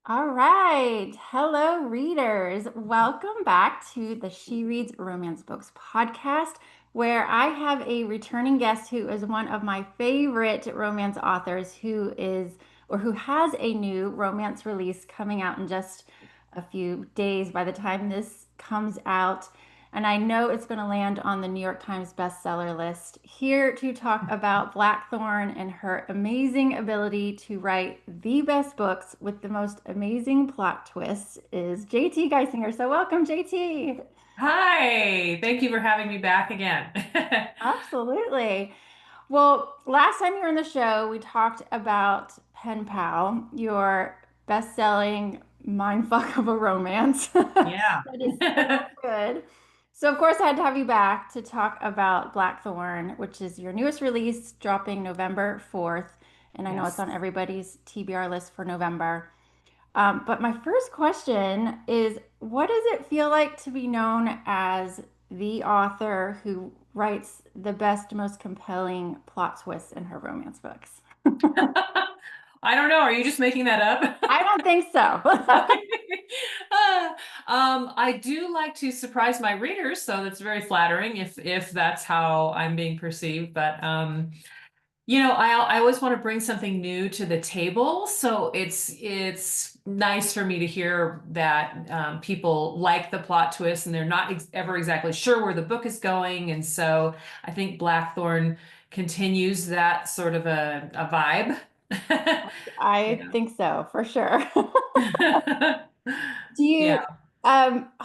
All right. Hello, readers. Welcome back to the She Reads Romance Books podcast, where I have a returning guest who is one of my favorite romance authors who has a new romance release coming out in just a few days by the time this comes out. And I know it's going to land on the New York Times bestseller list. Here to talk about Blackthorn and her amazing ability to write the best books with the most amazing plot twists is JT Geissinger. So welcome, JT. Hi, thank you for having me back again. Absolutely. Well, last time you were on the show, we talked about Pen Pal, your best-selling mindfuck of a romance. Yeah. That is so good. So, of course, I had to have you back to talk about Blackthorn, which is your newest release, dropping November 4th. And I know it's Yes. on everybody's TBR list for November. But my first question is, what does it feel like to be known as the author who writes the best, most compelling plot twists in her romance books? I don't know. Are you just making that up? I don't think so. Okay. Uh, I do like to surprise my readers, so that's very flattering if that's how I'm being perceived. But I always want to bring something new to the table, so it's nice for me to hear that people like the plot twist and they're not ever exactly sure where the book is going, and so I think Blackthorn continues that sort of a vibe. I Yeah. think so, for sure. Do you, Yeah.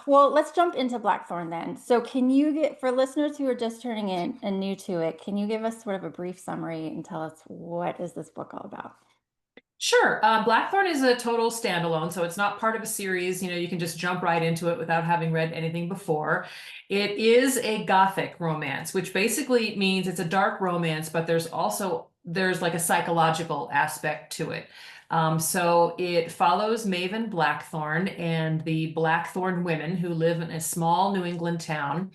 well, let's jump into Blackthorn then. So, can you get, for listeners who are just turning in and new to it, can you give us sort of a brief summary and tell us what is this book all about? Sure. Blackthorn is a total standalone, so it's not part of a series. You can just jump right into it without having read anything before. It is a Gothic romance, which basically means it's a dark romance, but there's like a psychological aspect to it. So it follows Maven Blackthorn and the Blackthorn women who live in a small New England town.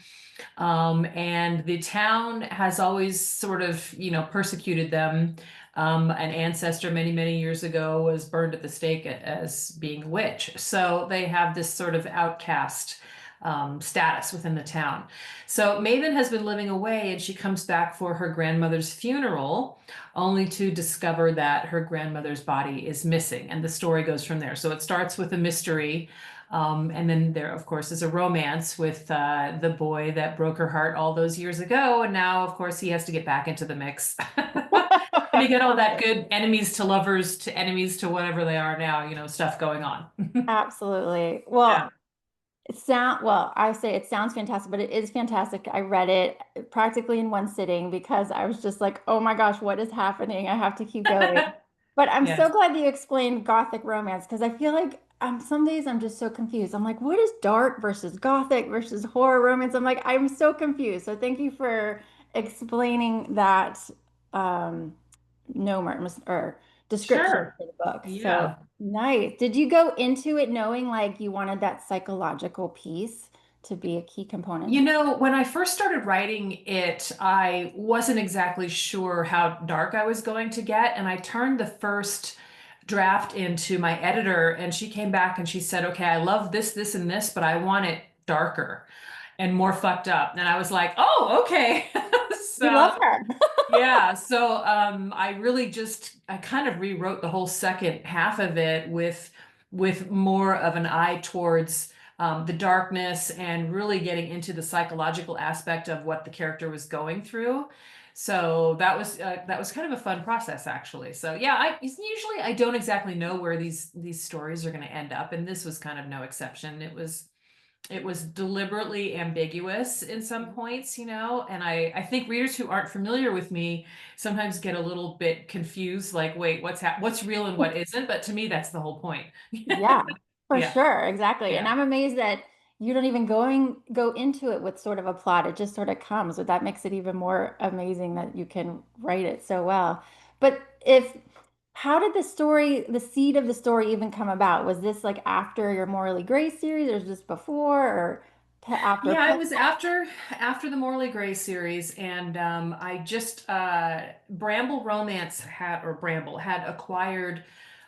And the town has always sort of, persecuted them. An ancestor many, many years ago was burned at the stake as being a witch. So they have this sort of outcast status within the town. So Maven has been living away and she comes back for her grandmother's funeral, only to discover that her grandmother's body is missing. And the story goes from there. So it starts with a mystery. And then there, of course, is a romance with the boy that broke her heart all those years ago. And now, of course, he has to get back into the mix. And you get all that good enemies to lovers to enemies to whatever they are now, stuff going on. Absolutely. Yeah. I say it sounds fantastic, but it is fantastic. I read it practically in one sitting because I was just like, oh my gosh, what is happening? I have to keep going. But I'm so Yes. glad that you explained Gothic romance because I feel like some days I'm just so confused. I'm like, what is dark versus Gothic versus horror romance? I'm like, I'm so confused. So thank you for explaining that um, or description Sure. for the book. So Yeah. nice. Did you go into it knowing like you wanted that psychological piece to be a key component? When I first started writing it, I wasn't exactly sure how dark I was going to get. And I turned the first draft into my editor, and she came back and she said, okay, I love this, this, and this, but I want it darker and more fucked up. And I was like, oh, okay. You So, love her. yeah. So, I kind of rewrote the whole second half of it with more of an eye towards the darkness and really getting into the psychological aspect of what the character was going through. So that was kind of a fun process, actually. So yeah, I don't exactly know where these stories are going to end up, and this was kind of no exception. It was deliberately ambiguous in some points, and I think readers who aren't familiar with me sometimes get a little bit confused, like, wait, what's real and what isn't? But to me, that's the whole point. Yeah, for Yeah, sure. Exactly. And yeah. I'm amazed that you don't even go into it with sort of a plot. It just sort of comes. But that makes it even more amazing that you can write it so well. But if how did the seed of the story even come about? Was this like after your Morally Gray series, or just before, or after Yeah, it Pet? was after the Morley Gray series, and I just Bramble Romance had or Bramble had acquired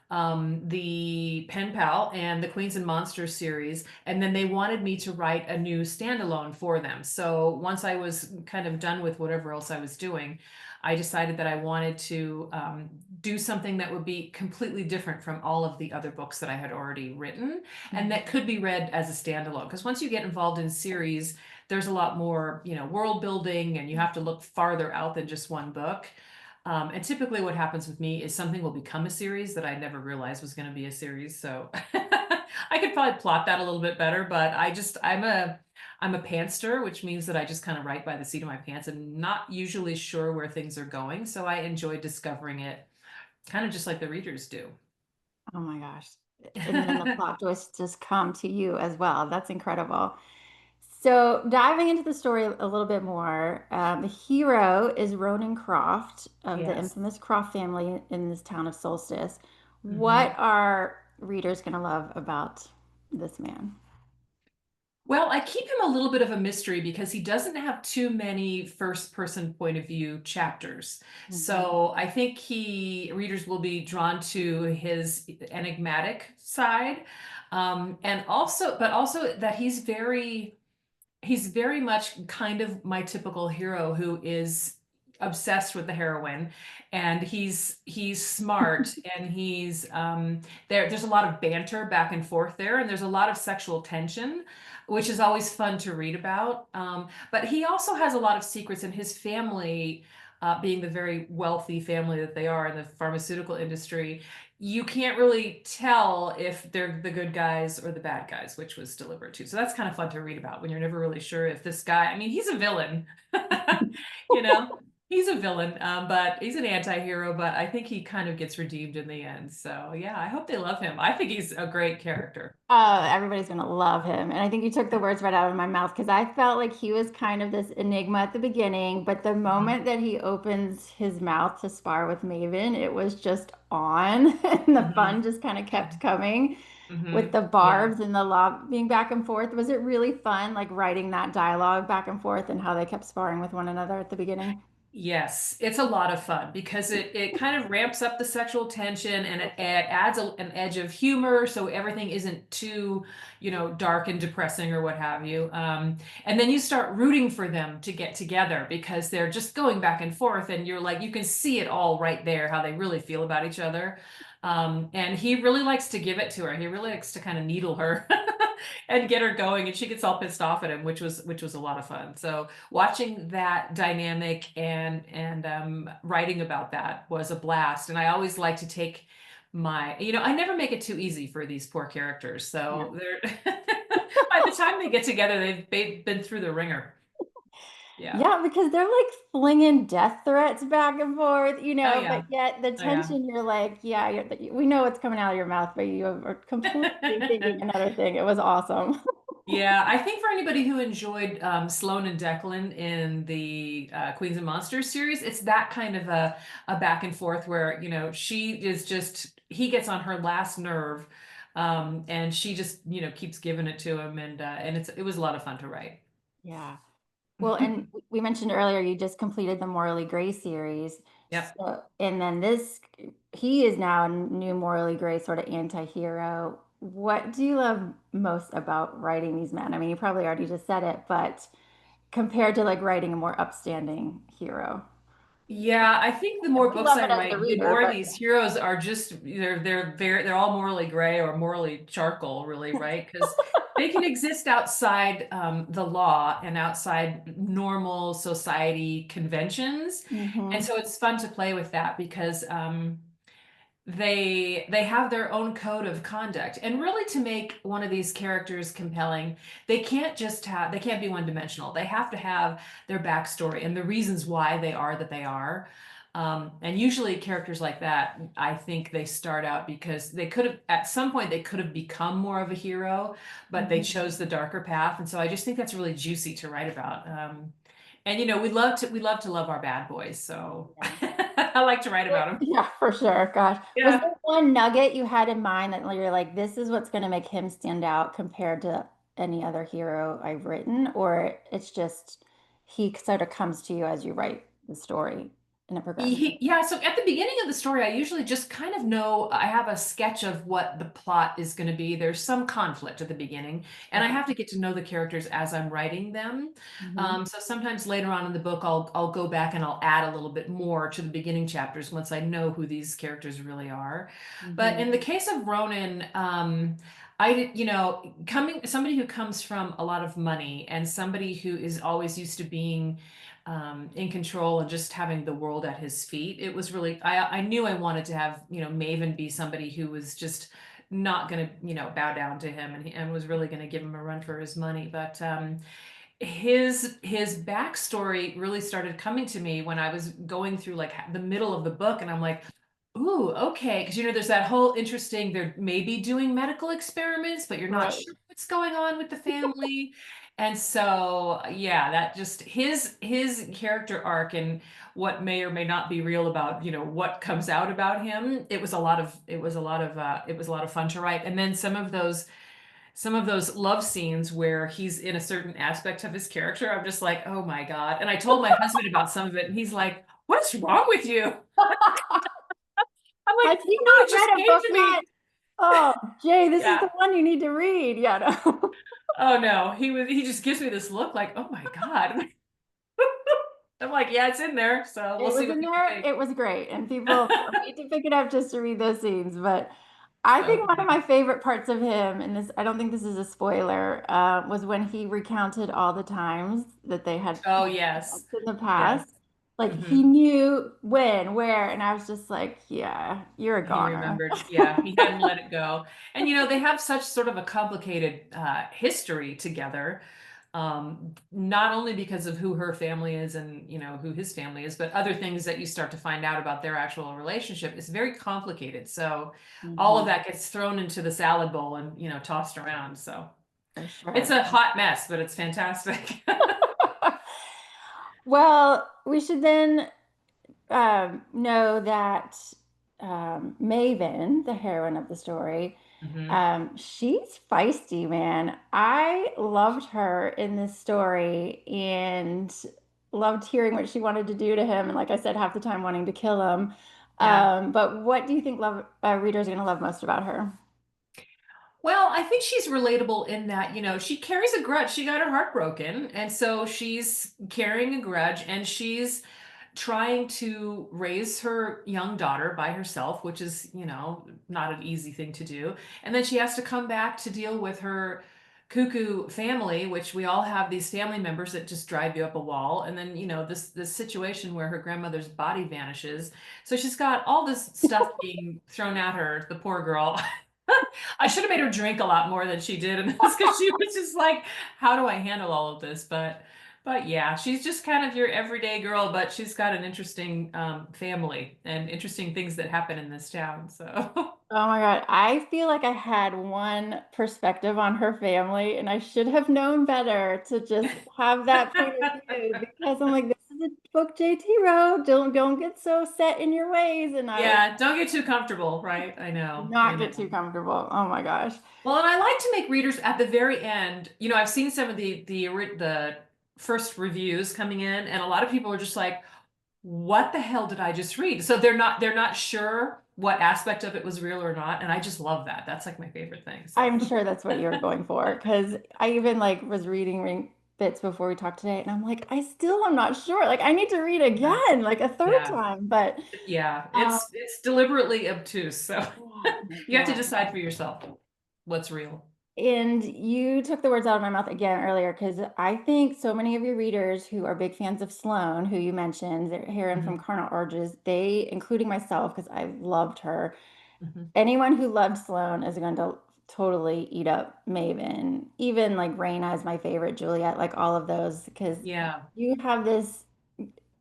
the Pen Pal and the Queens and Monsters series, and then they wanted me to write a new standalone for them. So once I was kind of done with whatever else I was doing, I decided that I wanted to do something that would be completely different from all of the other books that I had already written, and that Mhm. could be read as a standalone. Because once you get involved in series, there's a lot more, world building, and you have to look farther out than just one book. And typically what happens with me is something will become a series that I never realized was going to be a series. So I could probably plot that a little bit better, but I'm a pantster, which means that I just kind of write by the seat of my pants and not usually sure where things are going. So I enjoy discovering it kind of just like the readers do. Oh my gosh. And then the plot twists just come to you as well. That's incredible. So, diving into the story a little bit more, the hero is Ronan Croft of the Yes. infamous Croft family in this town of Solstice. What Mhm. are readers going to love about this man? Well, I keep him a little bit of a mystery because he doesn't have too many first person point of view chapters. Hmm. So I think readers will be drawn to his enigmatic side. But also that he's very much kind of my typical hero who is obsessed with the heroine, and he's smart, and there's a lot of banter back and forth there, and there's a lot of sexual tension, which is always fun to read about. But he also has a lot of secrets, in his family, being the very wealthy family that they are in the pharmaceutical industry, you can't really tell if they're the good guys or the bad guys, which was deliberate too. So that's kind of fun to read about when you're never really sure if this guy, I mean, he's a villain, you know, he's a villain, but he's an anti-hero, but I think he kind of gets redeemed in the end. So yeah, I hope they love him. I think he's a great character. Everybody's gonna love him. And I think you took the words right out of my mouth because I felt like he was kind of this enigma at the beginning, but the Mhm. moment that he opens his mouth to spar with Maven, it was just on, and the fun Mhm. just kind of kept coming with Mhm. the Yeah. barbs and the lobbing back and forth. Was it really fun, like writing that dialogue back and forth and how they kept sparring with one another at the beginning? Yes, it's a lot of fun because it kind of ramps up the sexual tension, and it adds an edge of humor, so everything isn't too, dark and depressing or what have you. And then you start rooting for them to get together because they're just going back and forth, and you're like, you can see it all right there, how they really feel about each other. And he really likes to give it to her. He really likes to kind of needle her and get her going, and she gets all pissed off at him, which was a lot of fun. So watching that dynamic and writing about that was a blast. And I always like to take I never make it too easy for these poor characters. Yeah. So they're by the time they get together, they've been through the ringer. Yeah. Yeah, because they're like flinging death threats back and forth, Oh but yeah. yet the Oh yeah. tension, you're like, yeah, we know what's coming out of your mouth, but you are completely thinking another thing. It was awesome. Yeah, I think for anybody who enjoyed Sloane and Declan in the Queens and Monsters series, it's that kind of a back and forth where, he gets on her last nerve, and she just, keeps giving it to him, and it was a lot of fun to write. Yeah. Well, and we mentioned earlier you just completed the Morally Gray series. Yep. So, and then he is now a new Morally Gray sort of anti-hero. What do you love most about writing these men? I mean, you probably already just said it, but compared to like writing a more upstanding hero. Yeah, I think the more And we books love I it as the write, the reader, more but these heroes are just they're all morally gray or morally charcoal, really, right? Because they can exist outside the law and outside normal society conventions, and hmm so it's fun to play with that because they have their own code of conduct, and really, to make one of these characters compelling, they can't be one dimensional. They have to have their backstory and the reasons why they are that they are. And usually characters like that, I think they start out because they could have at some point they could have become more of a hero, but they hmm chose the darker path. And so I just think that's really juicy to write about. And we love to love our bad boys, so yeah. I like to write about them. Yeah, for sure. Gosh. Was Yeah. there one nugget you had in mind that you're like, this is what's going to make him stand out compared to any other hero I've written? Or it's just he sort of comes to you as you write the story? and it progresses. Yeah, so at the beginning of the story, I usually just kind of know I have a sketch of what the plot is going to be. There's some conflict at the beginning, and I Okay. have to get to know the characters as I'm writing them. Hmm. So sometimes later on in the book, I'll go back and I'll add a little bit more to the beginning chapters once I know who these characters really are. But Hmm. in the case of Ronan, coming somebody who comes from a lot of money and somebody who is always used to being in control and just having the world at his feet. It was really, I knew I wanted to have, Maven be somebody who was just not going to, bow down to him and was really going to give him a run for his money. But his backstory really started coming to me when I was going through like the middle of the book, and I'm like, ooh, okay. Because there's that whole interesting, they're maybe doing medical experiments, but you're not Right. sure what's going on with the family. And so, yeah, that just his character arc and what may or may not be real about, what comes out about him. It was a lot of fun to write. And then some of those love scenes where he's in a certain aspect of his character, I'm just like, oh my God. And I told my husband about some of it, and he's like, what's wrong with you? I'm like, Has he no, it not just read a came book to yet? me. Oh, Jay, this is Yeah. the one you need to read. Yeah, no. Oh no. He just gives me this look like, oh my God. I'm like, yeah, it's in there. So we'll It see was what in people there. think. It was great. And people need to pick it up just to read those scenes. But I think one of Okay. my favorite parts of him, and this, I don't think this is a spoiler, was when he recounted all the times that they had Oh had sex yes. in the Yes. past. Like he Hmm. knew when, where, and I was just like, yeah, you're a He goner. remembered. Yeah, he hadn't let it go. And they have such sort of a complicated history together. Not only because of who her family is and who his family is, but other things that you start to find out about their actual relationship. It's very complicated. So all of Hmm. that gets thrown into the salad bowl and tossed around. So For it's sure. a hot mess, but it's fantastic. Well, we should then know that Maven, the heroine of the story, Hmm. she's feisty, man. I loved her in this story and loved hearing what she wanted to do to him. And like I said, half the time wanting to kill him. Yeah. But what do you think readers are going to love most about her? Well, I think she's relatable in that, she carries a grudge. She got her heart broken, and so she's carrying a grudge, and she's trying to raise her young daughter by herself, which is, not an easy thing to do. And then she has to come back to deal with her cuckoo family, which we all have these family members that just drive you up a wall. And then, this situation where her grandmother's body vanishes. So she's got all this stuff being thrown at her, the poor girl. I should have made her drink a lot more than she did, and that's because she was just like, "How do I handle all of this?" But yeah, she's just kind of your everyday girl, but she's got an interesting family and interesting things that happen in this town. So Oh my God. I feel like I had one perspective on her family, and I should have known better to just have that point of view because I'm like, this is a book JT wrote. Don't get so set in your ways. And I was yeah, don't get too comfortable, right? do I not know. get too comfortable. Oh my gosh. Well, and I like to make readers at the very end. I've seen some of the first reviews coming in, and a lot of people are just like, what the hell did I just read? So they're not sure what aspect of it was real or not, and I just love that. That's like my favorite thing. So I'm sure that's what you were going for because I even like was reading bits before we talked today, and I'm like, I still am not sure. Like I need to read yeah, again, like a third yeah, time. But yeah. um, It's deliberately obtuse, so oh my you have to God. decide for yourself what's real. And you took the words out of my mouth again earlier because I think so many of your readers who are big fans of Sloane, who you mentioned, they're hearing from Hmm. Carnal Urges, they, including myself, because I loved her, Hmm. anyone who loved Sloane is going to totally eat up Maven. Even like Raina is my favorite, Juliet, like all of those, because Yeah. you have this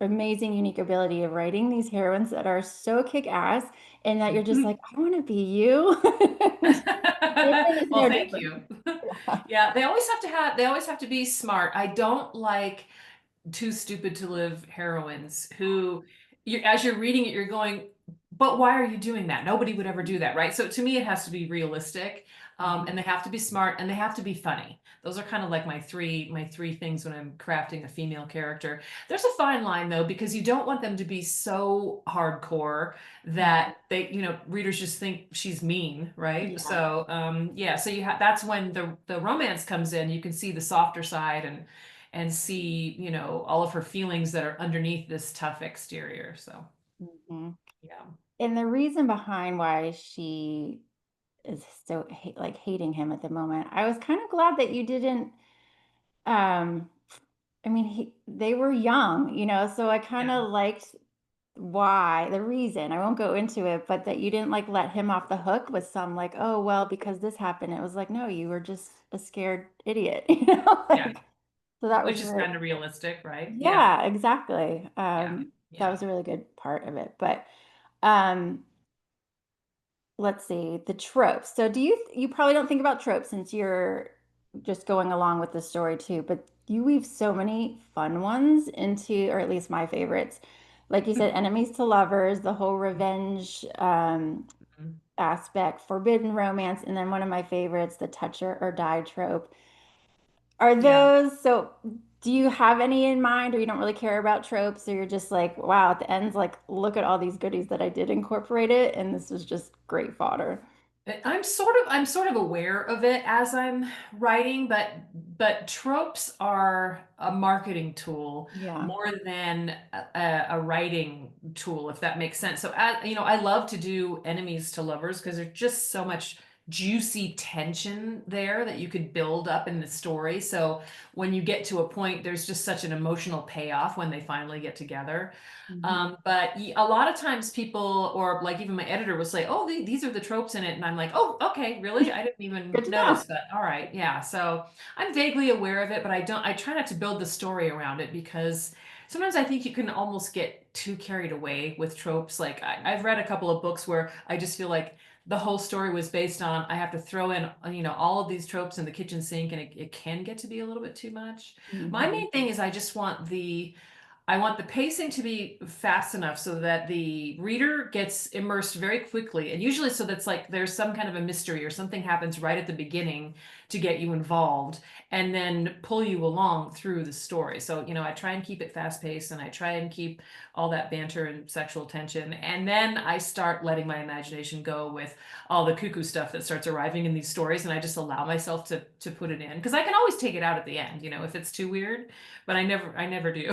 amazing, unique ability of writing these heroines that are so kick-ass and that you're just like, I want to be you. And Maven is Well, no thank different. you. Yeah, they always have to be smart. I don't like too stupid to live heroines who as you're reading it, you're going, but why are you doing that? Nobody would ever do that, right? So to me, it has to be realistic, Mhm. and they have to be smart, and they have to be funny. Those are kind of like my three things when I'm crafting a female character. There's a fine line though, because you don't want them to be so hardcore that they, readers just think she's mean, right? Yeah. So yeah, so you have that's when the romance comes in. You can see the softer side and see, all of her feelings that are underneath this tough exterior. So Mhm. yeah. And the reason behind why she is so like hating him at the moment, I was kind of glad that you didn't. Um, I mean, they were young, so I kind Yeah. of liked why the reason. I won't go into it, but that you didn't like let him off the hook with some like, oh well, because this happened. It was like, no, you were just a scared idiot, Yeah. like so that was Which is very kind of realistic, right? Yeah. yeah, exactly. Yeah. That Yeah. was a really good part of it. But um let's see, the tropes. So you probably don't think about tropes since you're just going along with the story too, but you weave so many fun ones into, or at least my favorites. Like you said, enemies to lovers, the whole revenge Mhm. aspect, forbidden romance, and then one of my favorites, the toucher or die trope. Are Yeah. those so do you have any in mind or you don't really care about tropes or you're just like, wow, at the end's like, look at all these goodies that I did incorporate it and this was just great fodder. I'm sort of aware of it as I'm writing, but tropes are a marketing tool Yeah. more than a writing tool, if that makes sense. So, I love to do enemies to lovers because there's just so much juicy tension there that you could build up in the story. So when you get to a point, there's just such an emotional payoff when they finally get together. Mhm. But a lot of times people, or like even my editor will say, "Oh, these are the tropes in it," and I'm like, "Oh, okay, really? I didn't even Good to notice." know. But all right, yeah. So I'm vaguely aware of it, but I don't. I try not to build the story around it because sometimes I think you can almost get too carried away with tropes. Like I've read a couple of books where I just feel like the whole story was based on I have to throw in, all of these tropes in the kitchen sink, and it can get to be a little bit too much. My Mhm. main thing is I want the pacing to be fast enough so that the reader gets immersed very quickly. And usually, so that's like there's some kind of a mystery or something happens right at the beginning to get you involved and then pull you along through the story. So, I try and keep it fast paced and I try and keep all that banter and sexual tension. And then I start letting my imagination go with all the cuckoo stuff that starts arriving in these stories. And I just allow myself to put it in because I can always take it out at the end, if it's too weird, but I never do.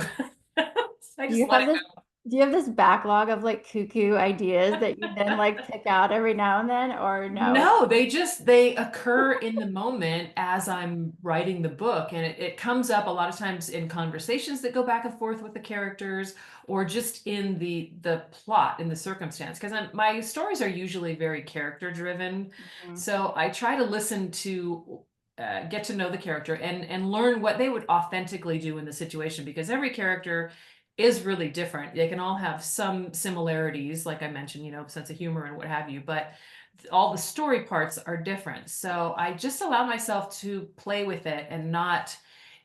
I Do just you let have it this go. do you have this backlog of like cuckoo ideas that you then like pick out every now and then or no? It's No, they occur in the moment as I'm writing the book, and it comes up a lot of times in conversations that go back and forth with the characters, or just in the plot, in the circumstance. Because my stories are usually very character driven, Mhm. so I try to listen to get to know the character and learn what they would authentically do in the situation. Because every character is really different. They can all have some similarities, like I mentioned, sense of humor and what have you, but all the story parts are different. So I just allow myself to play with it and not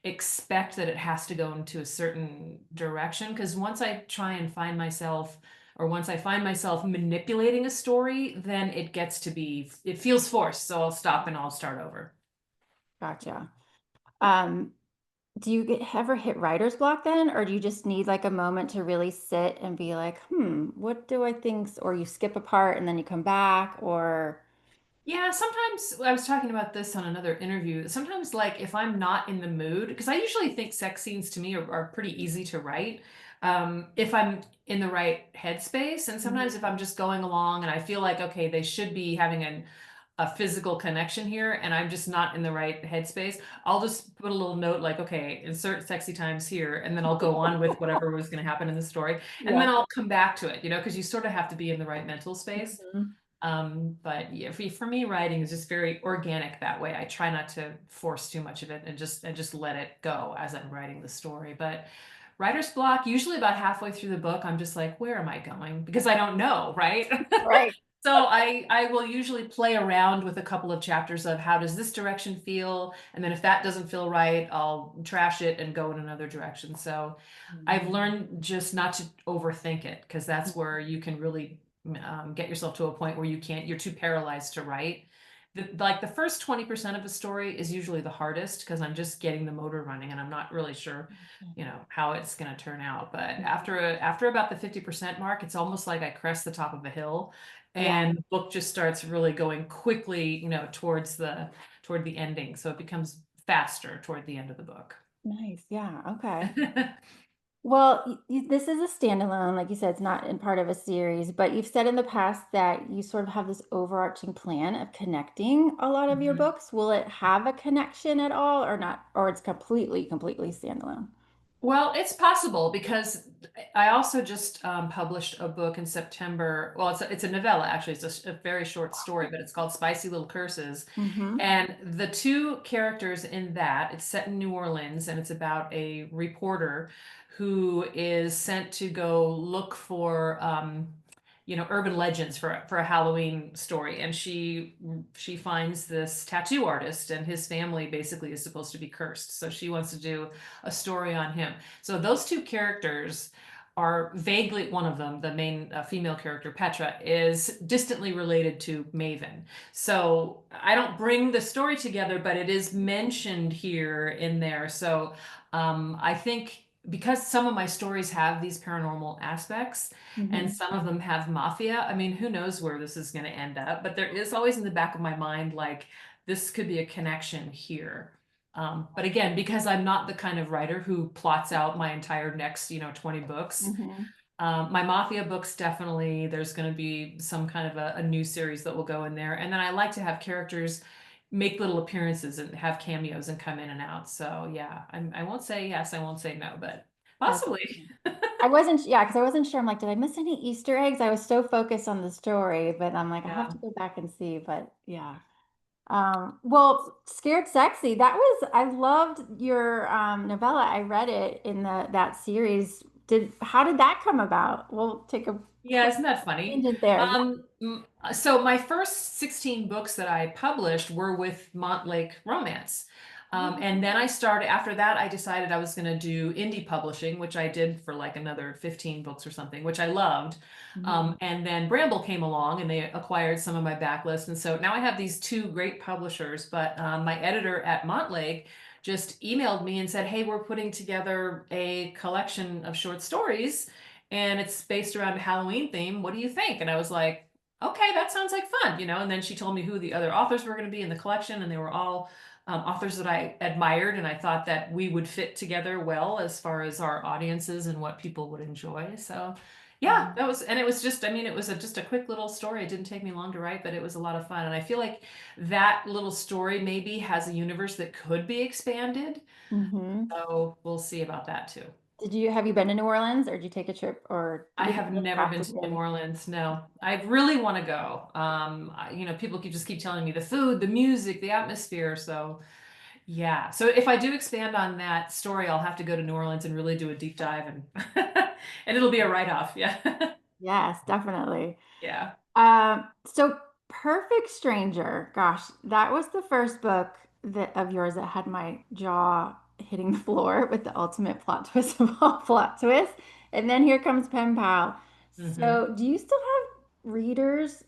expect that it has to go into a certain direction. Because once I find myself manipulating a story, then it feels forced. So I'll stop and I'll start over. Gotcha. Um, do you ever hit writer's block then, or do you just need like a moment to really sit and be like, what do I think? Or you skip a part and then you come back, or Yeah, sometimes I was talking about this on another interview. Sometimes, like, if I'm not in the mood, because I usually think sex scenes to me are pretty easy to write, if I'm in the right headspace. And sometimes, Mhm. if I'm just going along and I feel like, okay, they should be having a physical connection here, and I'm just not in the right headspace, I'll just put a little note like, okay, insert sexy times here, and then I'll go on with whatever was going to happen in the story. And then Yeah. I'll come back to it, because you sort of have to be in the right mental space. Mhm. But yeah, for me, writing is just very organic that way. I try not to force too much of it and just let it go as I'm writing the story. But writer's block, usually about halfway through the book, I'm just like, where am I going? Because I don't know, right? Right. So I will usually play around with a couple of chapters of how does this direction feel? And then if that doesn't feel right, I'll trash it and go in another direction. So I've Mhm. learned just not to overthink it because that's Mhm. where you can really get yourself to a point where you're too paralyzed to write. Like the first 20% of a story is usually the hardest because I'm just getting the motor running and I'm not really sure, how it's going to turn out. But after about the 50% mark, it's almost like I crest the top of a hill Yeah. and the book just starts really going quickly, toward the ending. So it becomes faster toward the end of the book. Nice. Yeah. Okay. Well, this is a standalone, like you said, it's not in part of a series, but you've said in the past that you sort of have this overarching plan of connecting a lot of your Mhm. books. Will it have a connection at all or not? Or it's completely standalone? Well, it's possible because I also just published a book in September. Well, it's a novella actually. It's a very short story, but it's called Spicy Little Curses. Mm-hmm. And the two characters in that, it's set in New Orleans and it's about a reporter who is sent to go look for urban legends for a Halloween story. And she finds this tattoo artist and his family basically is supposed to be cursed. So she wants to do a story on him. So those two characters are vaguely, one of them, the main female character, Petra, is distantly related to Maven. So I don't bring the story together, but it is mentioned here in there. So I think because some of my stories have these paranormal aspects and Mm-hmm. some of them have mafia, I mean, who knows where this is going to end up, but there is always in the back of my mind, like, this could be a connection here. But again, because I'm not the kind of writer who plots out my entire next, 20 books, Mm-hmm. my Mafia books definitely, there's going to be some kind of a new series that will go in there. And then I like to have characters make little appearances and have cameos and come in and out. So yeah, I won't say yes, I won't say no, but That's possibly. I wasn't, yeah, because I wasn't sure. I'm like, did I miss any Easter eggs? I was so focused on the story, but I'm like, I have Yeah. to go back and see. But yeah. Well, Scared Sexy, I loved your novella. I read it in that series. How did that come about? We'll take a Yeah, quick isn't that funny? tangent there. So my first 16 books that I published were with Montlake Romance. And then after that, I decided I was going to do indie publishing, which I did for like another 15 books or something, which I loved. Mhm. And then Bramble came along and they acquired some of my backlist. And so now I have these two great publishers, but my editor at Montlake just emailed me and said, "Hey, we're putting together a collection of short stories and it's based around a Halloween theme. What do you think?" And I was like, "Okay, that sounds like fun." And then she told me who the other authors were going to be in the collection, and they were all authors that I admired, and I thought that we would fit together well as far as our audiences and what people would enjoy. So, yeah, Mhm. and it was just, I mean, it was just a quick little story. It didn't take me long to write, but it was a lot of fun. And I feel like that little story maybe has a universe that could be expanded. Mhm. So we'll see about that too. Have you been to New Orleans or did you take a trip or I did have you never been to New practically? Orleans. No, I really want to go. People just keep telling me the food, the music, the atmosphere. So yeah. So if I do expand on that story, I'll have to go to New Orleans and really do a deep dive and and it'll be a write-off. Yeah. Yes, definitely. Yeah. So Perfect Stranger, gosh, that was the first book of yours that had my jaw hitting the floor with the ultimate plot twist of all plot twists. And then here comes Pen Pal. Hmm. So do you still have readers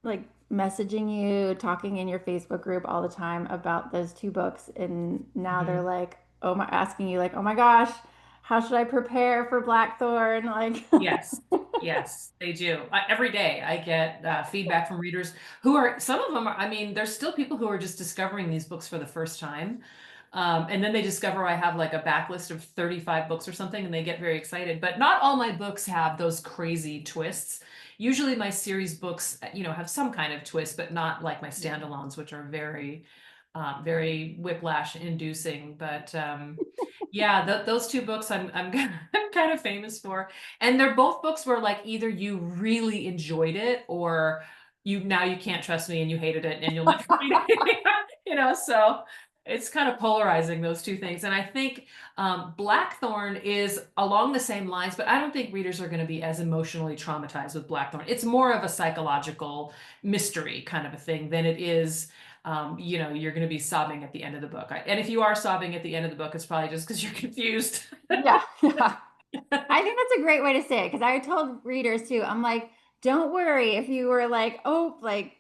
like messaging you, talking in your Facebook group all the time about those two books? And now they're Hmm. like, oh my, asking you like, oh my gosh, how should I prepare for Blackthorn? Like, Yes. Yes, they do. Every day I get feedback from readers some of them I mean, there's still people who are just discovering these books for the first time. And then they discover I have like a backlist of 35 books or something, and they get very excited. But not all my books have those crazy twists. Usually my series books, have some kind of twist, but not like my standalones, which are very whiplash inducing. But yeah, those two books I'm I'm kind of famous for. And they're both books where like either you really enjoyed it or you can't trust me and you hated it and you'll never read it. So it's kind of polarizing those two things. And I think Blackthorn is along the same lines, but I don't think readers are going to be as emotionally traumatized with Blackthorn. It's more of a psychological mystery kind of a thing than it is you're going to be sobbing at the end of the book. And if you are sobbing at the end of the book, it's probably just because you're confused. yeah, yeah. I think that's a great way to say it because I told readers too, I'm like, don't worry if you were like, oh, like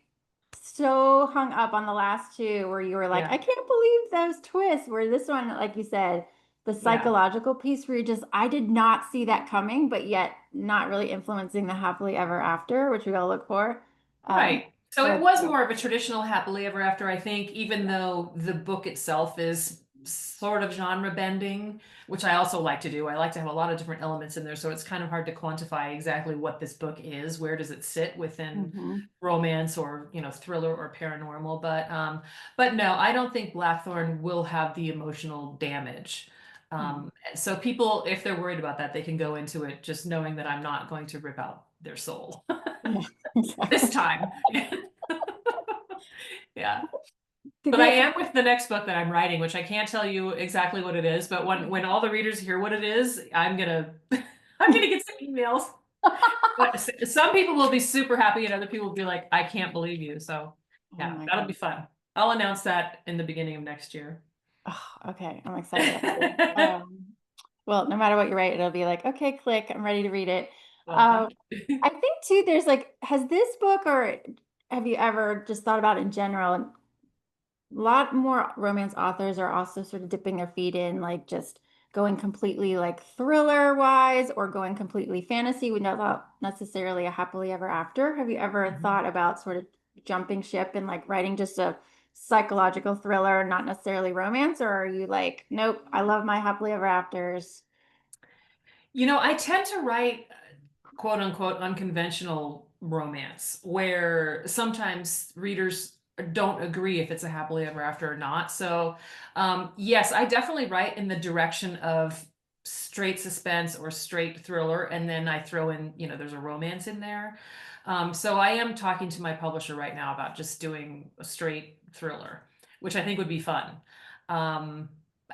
so hung up on the last two where you were like, I Yeah, can't believe those twists. Where this one, like you said, the yeah. psychological piece where you're just, I did not see that coming, but yet not really influencing the happily ever after, which we all look for. Um, Right. So it so was more of a traditional happily ever after, I think, even though the book itself is sort of genre bending, which I also like to do. I like to have a lot of different elements in there, so it's kind of hard to quantify exactly what this book is. Where does it sit within mhm, romance or, thriller or paranormal? But no, I don't think Blackthorn will have the emotional damage. mhm. So people, if they're worried about that, they can go into it just knowing that I'm not going to rip out their soul. Yeah, This exactly. time. Yeah. But I Good. am with the next book that I'm writing, which I can't tell you exactly what it is, but when all the readers hear what it is, I'm gonna I'm gonna get some emails. But some people will be super happy and other people will be like, I can't believe you. So Oh yeah, my that'll be God. fun. I'll announce that in the beginning of next year. Oh, okay, I'm excited already. Well, no matter what you write, it'll be like, okay, click, I'm ready to read it. Well, Um, thank you. I think too, there's like, has this book or have you ever just thought about in general, a lot more romance authors are also sort of dipping their feet in, like just going completely like thriller wise or going completely fantasy without necessarily a happily ever after. Have you ever Mhm. thought about sort of jumping ship and like writing just a psychological thriller, not necessarily romance? Or are you like, nope, I love my happily ever afters? I tend to write quote unquote unconventional romance where sometimes readers don't agree if it's a happily ever after or not. So, yes, I definitely write in the direction of straight suspense or straight thriller, and then I throw in, there's a romance in there. So I am talking to my publisher right now about just doing a straight thriller, which I think would be fun. Um,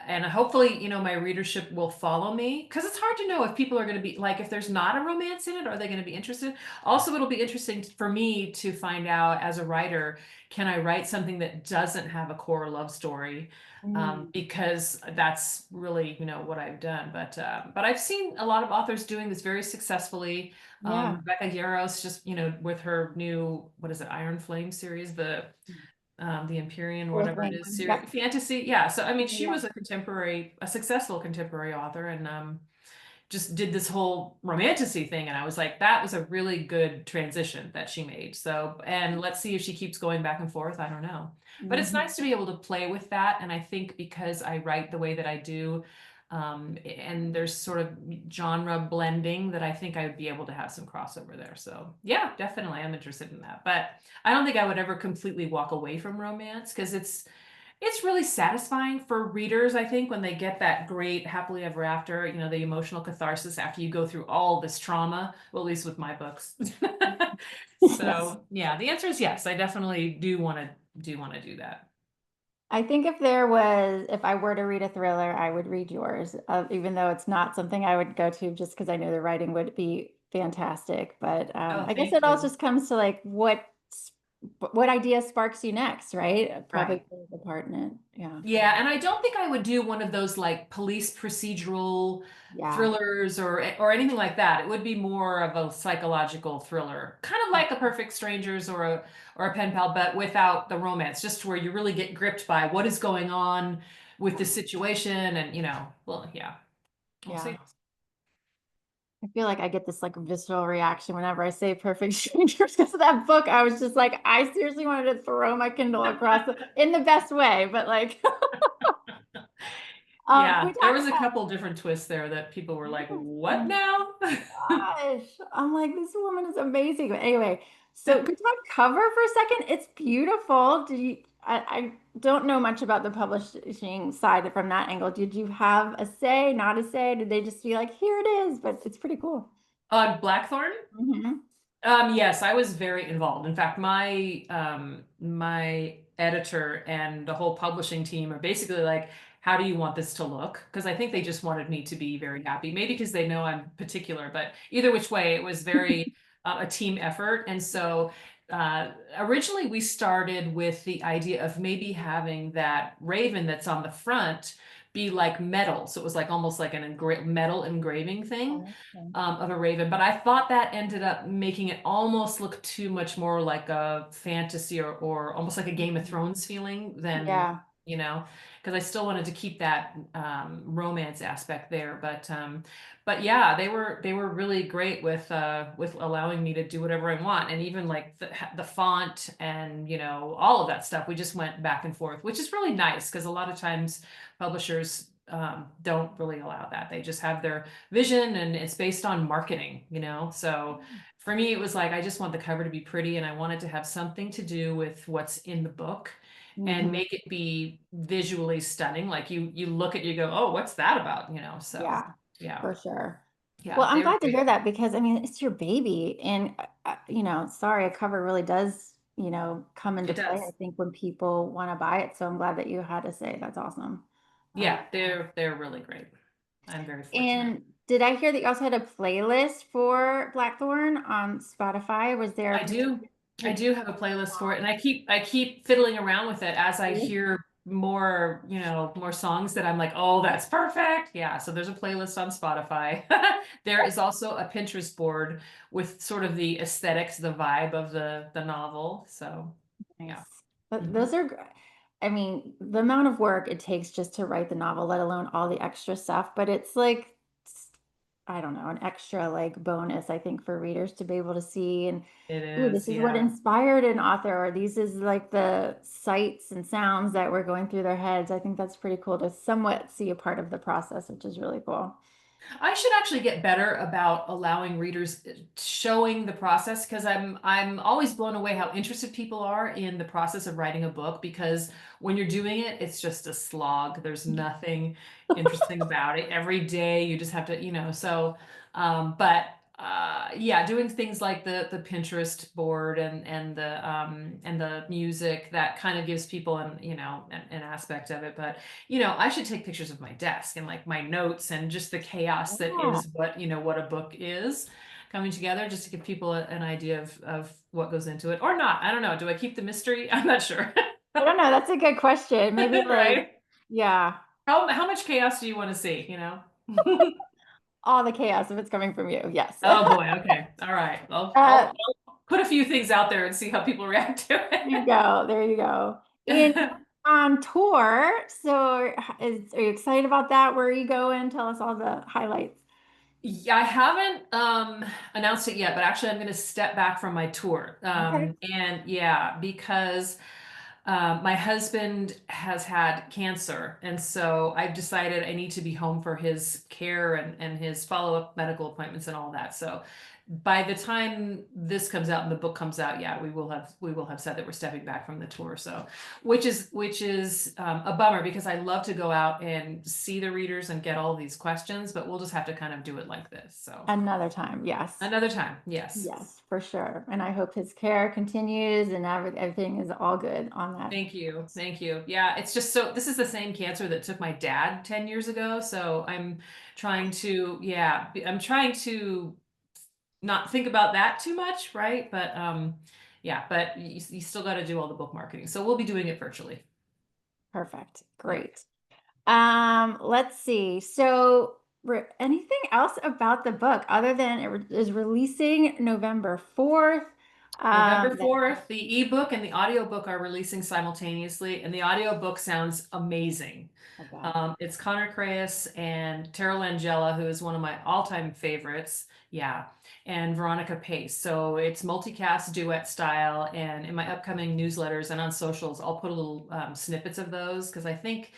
and hopefully, my readership will follow me because it's hard to know if people are going to be like, if there's not a romance in it, are they going to be interested? Also, it'll be interesting for me to find out as a writer, can I write something that doesn't have a core love story? Mm, Because that's really, what I've done. But I've seen a lot of authors doing this very successfully. yeah. Rebecca Yarros just, with her new, what is it, Iron Flame series, the Empyrean, Fourth whatever it wing. is, series, Yep. fantasy. Yeah. So, I mean, she Yeah. was a successful contemporary author and just did this whole romanticy thing. And I was like, that was a really good transition that she made. So, and let's see if she keeps going back and forth. I don't know. But it's Mhm. nice to be able to play with that. And I think because I write the way that I do, and there's sort of genre blending that I think I would be able to have some crossover there. So yeah, definitely I'm interested in that. But I don't think I would ever completely walk away from romance because it's really satisfying for readers, I think, when they get that great happily ever after, the emotional catharsis after you go through all this trauma, well, at least with my books. Yes. So, yeah, the answer is yes. I definitely do want to do that. I think if I were to read a thriller, I would read yours, even though it's not something I would go to just because I know the writing would be fantastic. But Oh, I guess thank it all you. just comes to like what idea sparks you next, right? Probably Right. plays a part in it. Yeah. Yeah, and I don't think I would do one of those like police procedural Yeah. thrillers or anything like that. It would be more of a psychological thriller, kind of like a Perfect Strangers or a Pen Pal, but without the romance, just where you really get gripped by what is going on with the situation, and well, yeah, we'll Yeah. see. I feel like I get this like visceral reaction whenever I say Perfect Strangers because of that book. I was just like, I seriously wanted to throw my Kindle across in the best way, but like, can we Yeah, there talk was a about? couple different twists there that people were like, Yes. "What now?" Gosh, I'm like, this woman is amazing. But anyway, so could you talk cover for a second? It's beautiful. I don't know much about the publishing side from that angle. Did you have a say, not a say? Did they just be like, here it is? But it's pretty cool. On Blackthorn? Hmm. Yes, I was very involved. In fact, my editor and the whole publishing team are basically like, how do you want this to look? Because I think they just wanted me to be very happy. Maybe because they know I'm particular, but either which way, it was very a team effort. And so originally we started with the idea of maybe having that raven that's on the front be like metal. So it was like almost like an metal engraving thing Okay. of a raven. But I thought that ended up making it almost look too much more like a fantasy or almost like a Game of Mhm. Thrones feeling than, Yeah. you know, because I still wanted to keep that romance aspect there. But yeah, they were really great with allowing me to do whatever I want, and even like the font and all of that stuff. We just went back and forth, which is really nice because a lot of times publishers don't really allow that. They just have their vision and it's based on marketing. So for me, it was like I just want the cover to be pretty and I want it to have something to do with what's in the book and Hmm. make it be visually stunning. Like you look at you go, oh, what's that about? So Yeah, yeah, for sure. Well, yeah, I'm they were glad to great. hear that because I mean, it's your baby. And, sorry, a cover really does, come into It play, I does. think, when people want to buy it. So I'm glad that you had to say that's awesome. Um, Yeah, they're really great. I'm very fortunate. and did I hear that you also had a playlist for Blackthorn on Spotify? Was there a I do. I particular do have a playlist for it, and I keep fiddling around with it as I song? hear more songs that I'm like, oh, that's perfect. Yeah, so there's a playlist on Spotify. There is also a Pinterest board with sort of the aesthetics, the vibe of the novel. So, yeah. Nice. But Mhm. those are, I mean, the amount of work it takes just to write the novel, let alone all the extra stuff. But it's like, I don't know, an extra like bonus, I think, for readers to be able to see and, It ooh, is, this is what yeah. inspired an author, or these is like the sights and sounds that were going through their heads. I think that's pretty cool to somewhat see a part of the process, which is really cool. I should actually get better about allowing readers showing the process because I'm always blown away how interested people are in the process of writing a book because when you're doing it, it's just a slog. There's nothing interesting about it. Every day you just have to. But yeah, doing things like the Pinterest board and the music that kind of gives people an aspect of it. But I should take pictures of my desk and like my notes and just the chaos that Yeah. is what a book is coming together just to give people an idea of what goes into it or not. I don't know. Do I keep the mystery? I'm not sure. I don't know. That's a good question. Maybe like, Right? yeah, How much chaos do you want to see? all the chaos if it's coming from you. Yes. Oh boy. Okay. All right. Uh, I'll put a few things out there and see how people react to There you go. There you go. And it. on tour, so are you excited about that? Where are you going? Tell us all the highlights. Yeah, I haven't announced it yet, but actually I'm going to step back from my tour. Okay. And yeah, because my husband has had cancer, and so I've decided I need to be home for his care and his follow-up medical appointments and all that. So by the time this comes out and the book comes out, yeah, we will have said that we're stepping back from the tour. So which is a bummer because I love to go out and see the readers and get all these questions, but we'll just have to kind of do it like this. So Another time. Yes. another time, yes. Yes, for sure. And I hope his care continues and everything is all good on that. Thank you. Thank you. Yeah, it's just so this is the same cancer that took my dad 10 years ago. So I'm trying to not think about that too much, right? But you still got to do all the book marketing. So we'll be doing it virtually. Perfect. Yeah. Great. Let's see. So, anything else about the book other than is releasing November 4th? November That 4th, the ebook and the audiobook are releasing simultaneously, and the audiobook sounds amazing. I bet. It's Connor Craus and Tara Langella, who is one of my all-time favorites. Yeah, and Veronica Pace. So it's multicast duet style, and in my upcoming newsletters and on socials, I'll put a little snippets of those because I think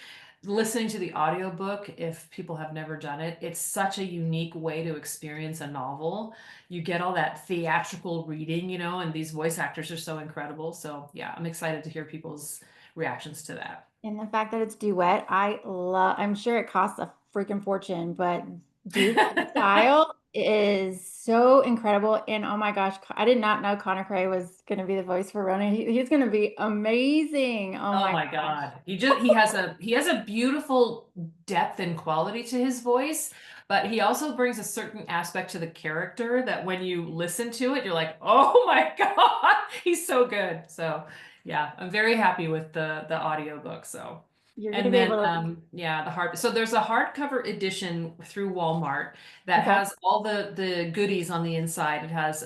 listening to the audiobook, if people have never done it, it's such a unique way to experience a novel. You get all that theatrical reading, and these voice actors are so incredible. So yeah, I'm excited to hear people's reactions to that. And the fact that it's duet, I'm sure it costs a freaking fortune, but duet style is so incredible. And oh my gosh, I did not know Connor Cray was going to be the voice for Ronan. He's going to be amazing. Oh Oh my my gosh. God. He has a beautiful depth and quality to his voice, but he also brings a certain aspect to the character that when you listen to it, you're like, "Oh my God, he's so good." So, yeah, I'm very happy with the audiobook, so. You're going to And be then, able to. yeah, so there's a hardcover edition through Walmart that Okay. has all the goodies on the inside. It has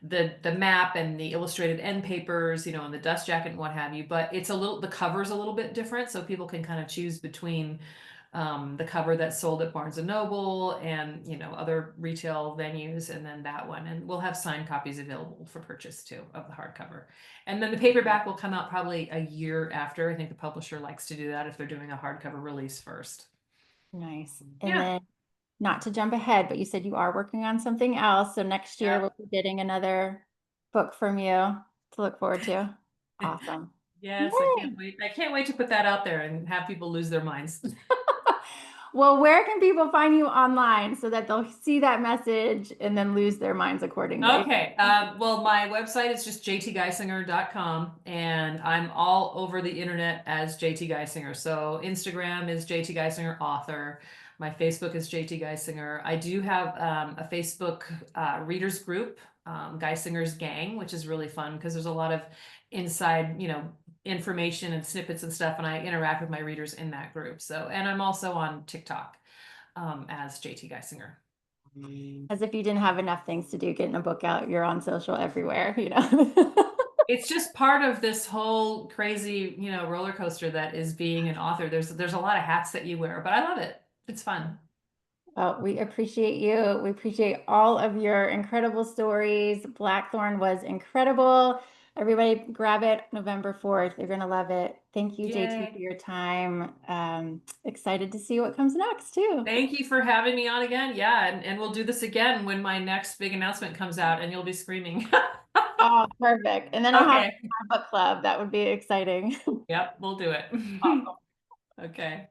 the map and the illustrated end papers, and the dust jacket and what have you. But the cover's a little bit different, so people can kind of choose between the cover that's sold at Barnes and Noble and other retail venues, and then that one. And we'll have signed copies available for purchase too of the hardcover. And then the paperback will come out probably a year after. I think the publisher likes to do that if they're doing a hardcover release first. Nice. And Yeah. then, not to jump ahead, but you said you are working on something else. So next year Yeah. we'll be getting another book from you to look forward to. Awesome. Yes, I Yay. can't wait. I can't wait to put that out there and have people lose their minds. Well, where can people find you online so that they'll see that message and then lose their minds accordingly? Okay. Well, my website is just jtgeisinger.com, and I'm all over the internet as JT Geissinger. So Instagram is JT Geissinger author. My Facebook is JT Geissinger. I do have a Facebook readers group, Geisinger's Gang, which is really fun because there's a lot of inside, information and snippets and stuff, and I interact with my readers in that group. So, and I'm also on TikTok as JT Geissinger. As if you didn't have enough things to do getting a book out, you're on social everywhere. It's just part of this whole crazy, roller coaster that is being an author. There's a lot of hats that you wear, but I love it. It's fun. Well, we appreciate you. We appreciate all of your incredible stories. Blackthorn was incredible. Everybody grab it November 4th. You're going to love it. Thank you, JT, for Yay. your time. Excited to see what comes next, too. Thank you for having me on again. Yeah, and we'll do this again when my next big announcement comes out and you'll be screaming. Oh, perfect. And then I'll have Okay. my book club. That would be exciting. Yep, we'll do it. Awesome. Okay.